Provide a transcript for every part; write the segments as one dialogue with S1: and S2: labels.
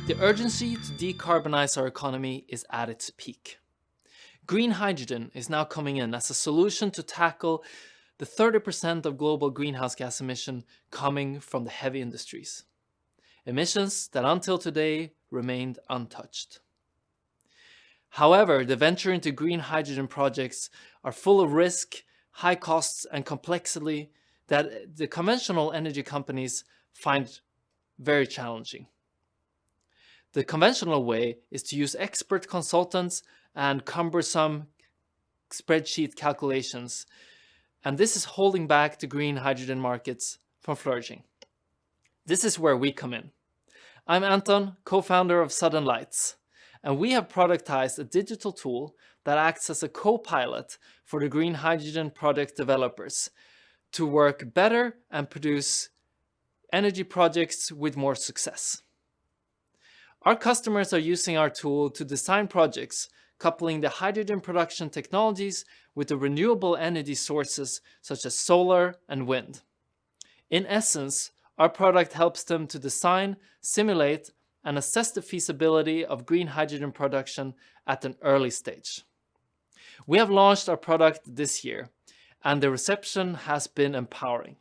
S1: The urgency to decarbonize our economy is at its peak. Green hydrogen is now coming in as a solution to tackle the 30% of global greenhouse gas emission coming from the heavy industries. Emissions that until today remained untouched. However, the venture into green hydrogen projects are full of risk, high costs, and complexity that the conventional energy companies find very challenging. The conventional way is to use expert consultants and cumbersome spreadsheet calculations, and this is holding back the green hydrogen markets from flourishing. This is where we come in. I'm Anton, co-founder of Sudden Lights, and we have productized a digital tool that acts as a co-pilot for the green hydrogen product developers to work better and produce energy projects with more success. Our customers are using our tool to design projects coupling the hydrogen production technologies with the renewable energy sources such as solar and wind. In essence, our product helps them to design, simulate, and assess the feasibility of green hydrogen production at an early stage. We have launched our product this year, and the reception has been empowering.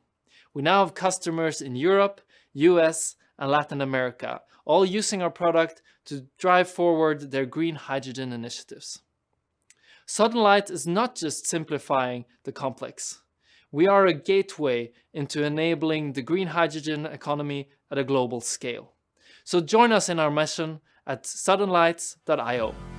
S1: We now have customers in Europe, US, and Latin America, all using our product to drive forward their green hydrogen initiatives. Sudden Light is not just simplifying the complex. We are a gateway into enabling the green hydrogen economy at a global scale. So join us in our mission at suddenlights.io.